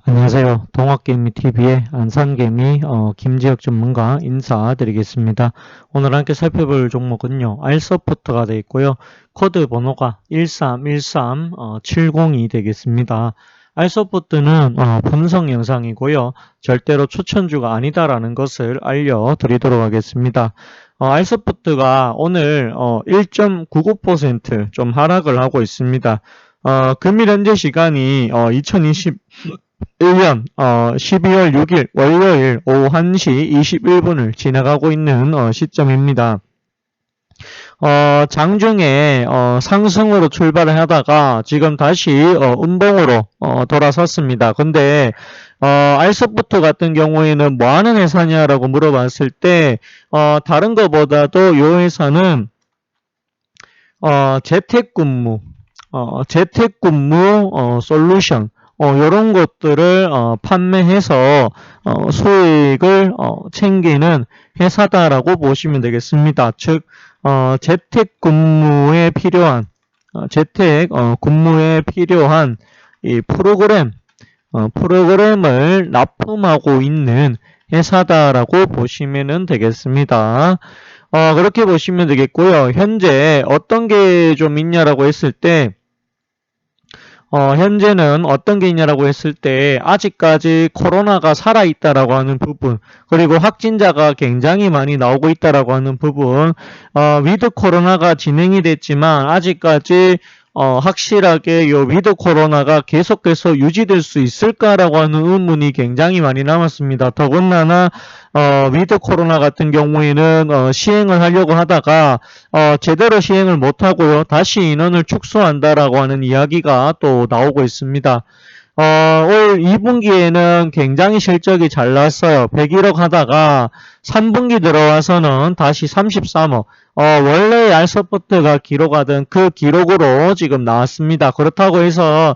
안녕하세요. 동학개미TV의 안산개미 김지혁 전문가 인사드리겠습니다. 오늘 함께 살펴볼 종목은요. 알서포트가 되어 있고요. 코드 번호가 1313702 되겠습니다. 알서포트는 분석 영상이고요. 절대로 추천주가 아니다라는 것을 알려드리도록 하겠습니다. 알서포트가 오늘 1.99% 좀 하락을 하고 있습니다. 금일 현재 시간이 2021년 12월 6일 월요일 오후 1시 21분을 지나가고 있는 시점입니다. 장중에 상승으로 출발을 하다가 지금 다시 음봉으로 돌아섰습니다. 근데 알서포트 같은 경우에는 뭐 하는 회사냐라고 물어봤을 때 다른 것보다도 이 회사는 재택근무 솔루션 이런 것들을 판매해서 수익을 챙기는 회사다라고 보시면 되겠습니다. 즉 재택근무에 필요한 근무에 필요한 이 프로그램을 납품하고 있는 회사다라고 보시면 되겠습니다. 그렇게 보시면 되겠고요. 현재 어떤 게 좀 있냐라고 했을 때 현재는 어떤 게 있냐라고 했을 때 아직까지 코로나가 살아있다라고 하는 부분, 그리고 확진자가 굉장히 많이 나오고 있다라고 하는 부분, 위드 코로나가 진행이 됐지만 아직까지 확실하게 요 위드 코로나가 계속해서 유지될 수 있을까라고 하는 의문이 굉장히 많이 남았습니다. 더군다나 위드 코로나 같은 경우에는 시행을 하려고 하다가 제대로 시행을 못하고요. 다시 인원을 축소한다라고 하는 이야기가 또 나오고 있습니다. 올 2분기에는 굉장히 실적이 잘 났어요. 101억 하다가 3분기 들어와서는 다시 33억. 원래 알서포트가 기록하던 그 기록으로 지금 나왔습니다. 그렇다고 해서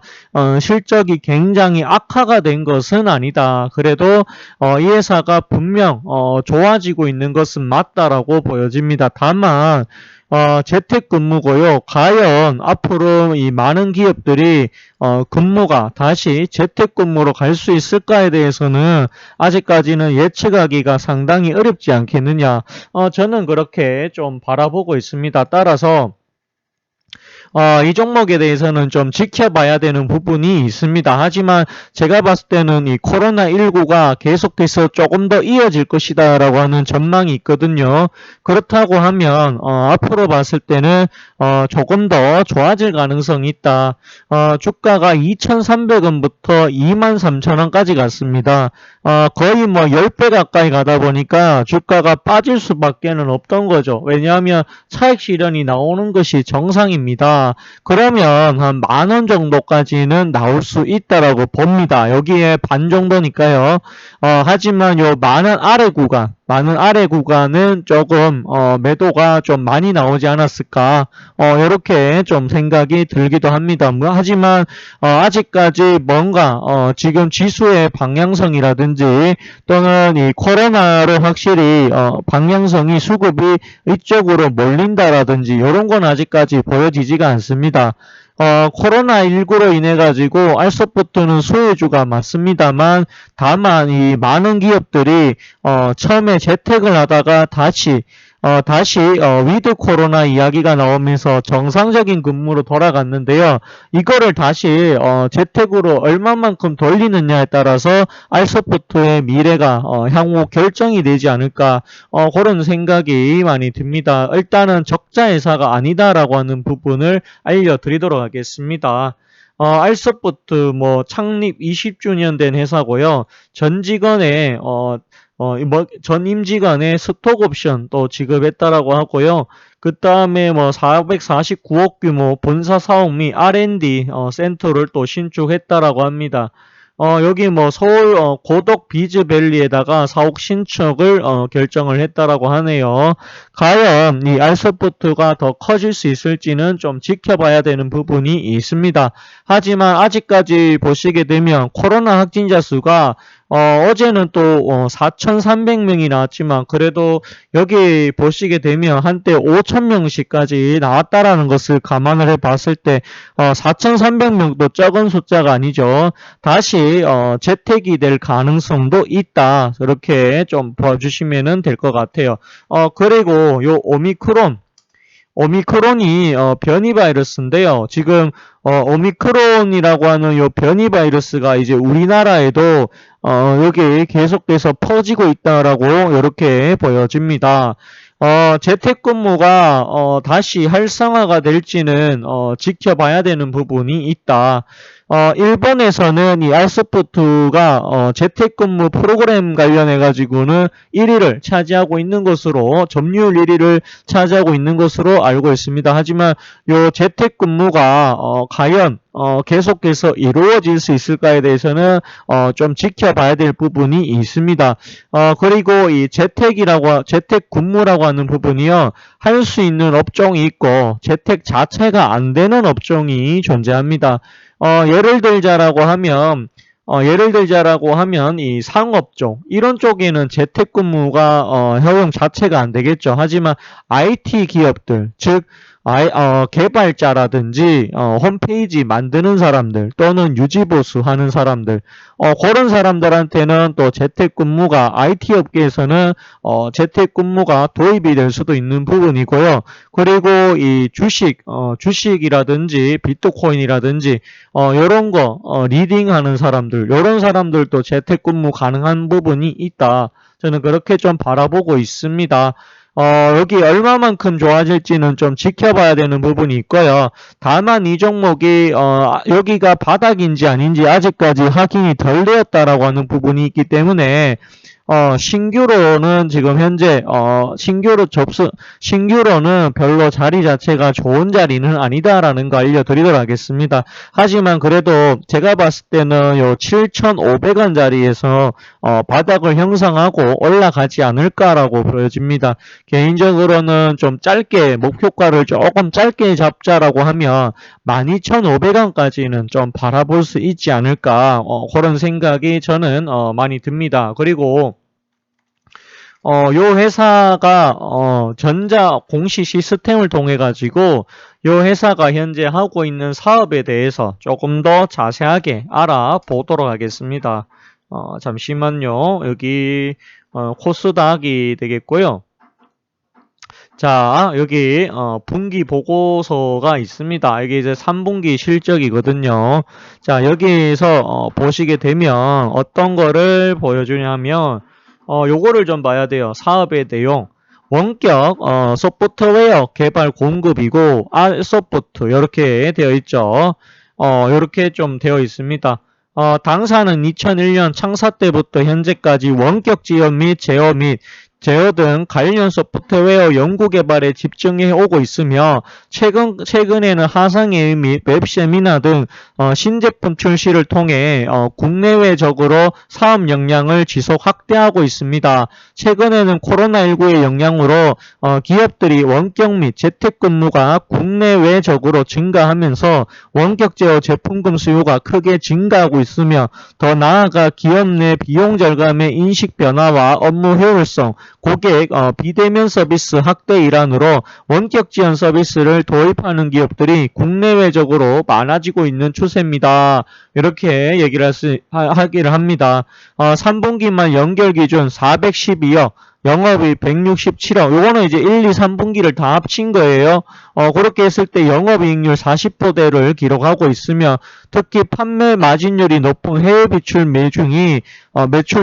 실적이 굉장히 악화가 된 것은 아니다. 그래도 이 회사가 분명 좋아지고 있는 것은 맞다라고 보여집니다. 다만 재택근무고요. 과연 앞으로 이 많은 기업들이 근무가 다시 재택근무로 갈 수 있을까에 대해서는 아직까지는 예측하기가 상당히 어렵지 않겠느냐. 저는 그렇게 좀 바라보고 있습니다. 따라서 이 종목에 대해서는 좀 지켜봐야 되는 부분이 있습니다. 하지만 제가 봤을 때는 이 코로나19가 계속해서 조금 더 이어질 것이다 라고 하는 전망이 있거든요. 그렇다고 하면 앞으로 봤을 때는 조금 더 좋아질 가능성이 있다. 주가가 2,300원부터 23,000원까지 갔습니다. 거의 뭐 10배 가까이 가다 보니까 주가가 빠질 수밖에는 없던 거죠. 왜냐하면 차익 실현이 나오는 것이 정상입니다. 그러면 한 10,000원 정도까지는 나올 수 있다라고 봅니다. 여기에 반 정도니까요. 하지만 요 많은 아래 구간은 조금 매도가 좀 많이 나오지 않았을까 이렇게 좀 생각이 들기도 합니다. 하지만 아직까지 뭔가 지금 지수의 방향성이라든지 또는 이 코로나로 확실히 방향성이 수급이 이쪽으로 몰린다라든지 이런 건 아직까지 보여지지가 않습니다. 코로나19로 인해 가지고 알서포트는 소외주가 맞습니다만 다만 이 많은 기업들이 처음에 재택을 하다가 다시 위드 코로나 이야기가 나오면서 정상적인 근무로 돌아갔는데요. 이거를 다시 재택으로 얼마만큼 돌리느냐에 따라서 알서포트의 미래가 향후 결정이 되지 않을까 그런 생각이 많이 듭니다. 일단은 적자 회사가 아니다라고 하는 부분을 알려드리도록 하겠습니다. 알서포트 뭐 창립 20주년 된 회사고요. 전 직원의 전 임직원의 스톡 옵션 또 지급했다라고 하고요. 그 다음에 뭐 449억 규모 본사 사업 및 R&D 센터를 또 신축했다라고 합니다. 여기 뭐 서울 고덕 비즈밸리에다가 사옥 신축을 결정을 했다라고 하네요. 과연 이 알서포트가 더 커질 수 있을지는 좀 지켜봐야 되는 부분이 있습니다. 하지만 아직까지 보시게 되면 코로나 확진자 수가 어제는 또 4,300명이 나왔지만 그래도 여기 보시게 되면 한때 5,000명씩까지 나왔다라는 것을 감안을 해 봤을 때 4,300명도 적은 숫자가 아니죠. 다시 다시 재택이 될 가능성도 있다. 이렇게 좀 봐주시면 될 것 같아요. 그리고 요 오미크론이 변이 바이러스인데요. 지금 오미크론이라고 하는 요 변이 바이러스가 이제 우리나라에도 여기 계속돼서 퍼지고 있다라고 이렇게 보여집니다. 재택근무가 다시 활성화가 될지는 지켜봐야 되는 부분이 있다. 일본에서는 이 알소프트가 재택근무 프로그램 관련해 가지고는 1위를 차지하고 있는 것으로 점유율 1위를 차지하고 있는 것으로 알고 있습니다. 하지만 요 재택근무가 과연 계속해서 이루어질 수 있을까에 대해서는 좀 지켜봐야 될 부분이 있습니다. 그리고 이 재택근무라고 하는 부분이요. 할 수 있는 업종이 있고 재택 자체가 안 되는 업종이 존재합니다. 예를 들자라고 하면 이 상업종 이런 쪽에는 재택근무가 허용 자체가 안 되겠죠. 하지만 IT 기업들 즉 개발자라든지 홈페이지 만드는 사람들 또는 유지보수 하는 사람들 그런 사람들한테는 또 재택근무가 IT 업계에서는 재택근무가 도입이 될 수도 있는 부분이고요. 그리고 이 주식이라든지 비트코인이라든지 요런 거 리딩하는 사람들 요런 사람들도 재택근무 가능한 부분이 있다. 저는 그렇게 좀 바라보고 있습니다. 여기 얼마만큼 좋아질지는 좀 지켜봐야 되는 부분이 있고요. 다만 이 종목이 여기가 바닥인지 아닌지 아직까지 확인이 덜 되었다라고 하는 부분이 있기 때문에 신규로는 지금 현재 신규로는 별로 자리 자체가 좋은 자리는 아니다라는 거 알려드리도록 하겠습니다. 하지만 그래도 제가 봤을 때는 요 7,500원 자리에서 바닥을 형성하고 올라가지 않을까라고 보여집니다. 개인적으로는 좀 짧게 목표가를 조금 짧게 잡자라고 하면 12,500원까지는 좀 바라볼 수 있지 않을까 그런 생각이 저는 많이 듭니다. 그리고 요 회사가 전자 공시 시스템을 통해 가지고 요 회사가 현재 하고 있는 사업에 대해서 조금 더 자세하게 알아보도록 하겠습니다. 잠시만요. 여기 코스닥이 되겠고요. 자, 여기 분기 보고서가 있습니다. 이게 이제 3분기 실적이거든요. 자, 여기에서 보시게 되면 어떤 거를 보여주냐면 요거를 좀 봐야 돼요. 사업의 내용. 원격 소프트웨어 개발 공급이고 R소프트 이렇게 되어 있죠. 이렇게 좀 되어 있습니다. 당사는 2001년 창사 때부터 현재까지 원격 지원 및 제어 등 관련 소프트웨어 연구 개발에 집중해 오고 있으며 최근에는 화상회의 및 웹세미나 등 신제품 출시를 통해 국내외적으로 사업 역량을 지속 확대하고 있습니다. 최근에는 코로나19의 영향으로 기업들이 원격 및 재택근무가 국내외적으로 증가하면서 원격 제어 제품군 수요가 크게 증가하고 있으며 더 나아가 기업 내 비용 절감의 인식 변화와 업무 효율성, 고객 비대면 서비스 확대 일환으로 원격 지원 서비스를 도입하는 기업들이 국내외적으로 많아지고 있는 추세입니다. 이렇게 하기를 합니다. 3분기만 연결 기준 412억, 영업이 167억. 요거는 이제 1, 2, 3분기를 다 합친 거예요. 그렇게 했을 때 영업이익률 40%대를 기록하고 있으며 특히 판매 마진율이 높은 해외 매출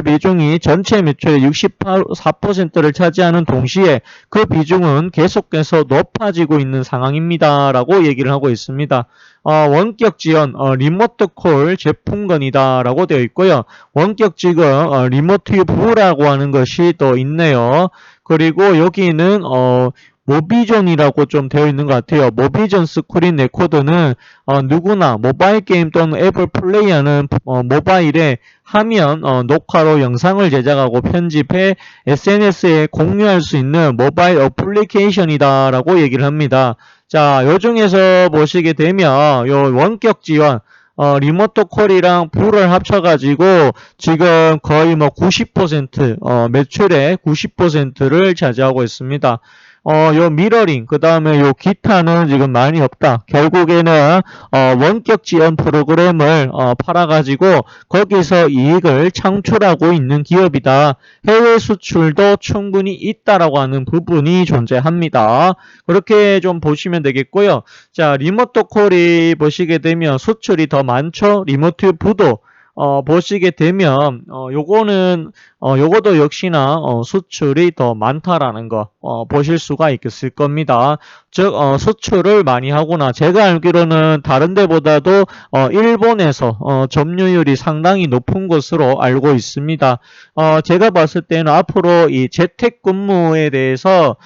비중이 전체 매출의 64%를 차지하는 동시에 그 비중은 계속해서 높아지고 있는 상황입니다. 라고 얘기를 하고 있습니다. 원격 지원, 리모트 콜 제품군이다 라고 되어 있고요. 원격 지원, 리모트 뷰라고 하는 것이 또 있네요. 그리고 여기는 모비존이라고 좀 되어 있는 것 같아요. 모비존 스크린 레코더는 누구나 모바일 게임 또는 앱을 플레이하는 모바일에 화면 녹화로 영상을 제작하고 편집해 SNS에 공유할 수 있는 모바일 어플리케이션이다 라고 얘기를 합니다. 자, 요 중에서 보시게 되면 요 원격 지원 리모트 콜이랑 뷰를 합쳐가지고 지금 거의 뭐 90% 매출의 90%를 차지하고 있습니다. 요 미러링, 그 다음에 요 기타는 지금 많이 없다. 결국에는 원격 지원 프로그램을 팔아가지고 거기서 이익을 창출하고 있는 기업이다. 해외 수출도 충분히 있다라고 하는 부분이 존재합니다. 그렇게 좀 보시면 되겠고요. 자, 리모트 콜이 보시게 되면 수출이 더 많죠. 리모트 부도 보시게 되면 요거도 역시나 수출이 더 많다라는 거 보실 수가 있을 겁니다. 즉 수출을 많이 하구나. 제가 알기로는 다른 데보다도 일본에서 점유율이 상당히 높은 것으로 알고 있습니다. 제가 봤을 때는 앞으로 이 재택근무에 대해서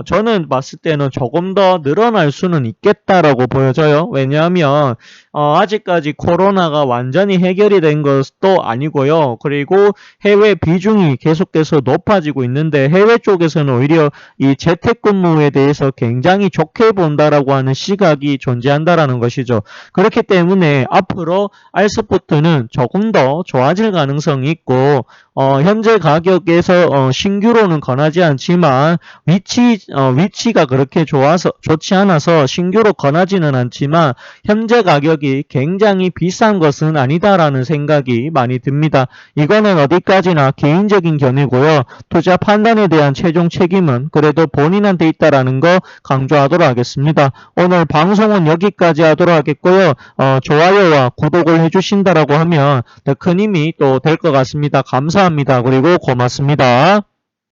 저는 봤을 때는 조금 더 늘어날 수는 있겠다라고 보여져요. 왜냐하면 아직까지 코로나가 완전히 해결이 된 것도 아니고요. 그리고 해외 비중이 계속해서 높아지고 있는데 해외 쪽에서는 오히려 이 재택근무에 대해서 굉장히 좋게 본다라고 하는 시각이 존재한다라는 것이죠. 그렇기 때문에 앞으로 알스포트는 조금 더 좋아질 가능성이 있고 현재 가격에서 신규로는 권하지 않지만 위치가 그렇게 좋지 않아서 신규로 권하지는 않지만 현재 가격이 굉장히 비싼 것은 아니다라는 생각이 많이 듭니다. 이거는 어디까지나 개인적인 견해고요. 투자 판단에 대한 최종 책임은 그래도 본인한테 있다라는 거 강조하도록 하겠습니다. 오늘 방송은 여기까지 하도록 하겠고요. 좋아요와 구독을 해주신다라고 하면 더 큰 힘이 또 될 것 같습니다. 감사합니다. 그리고 고맙습니다.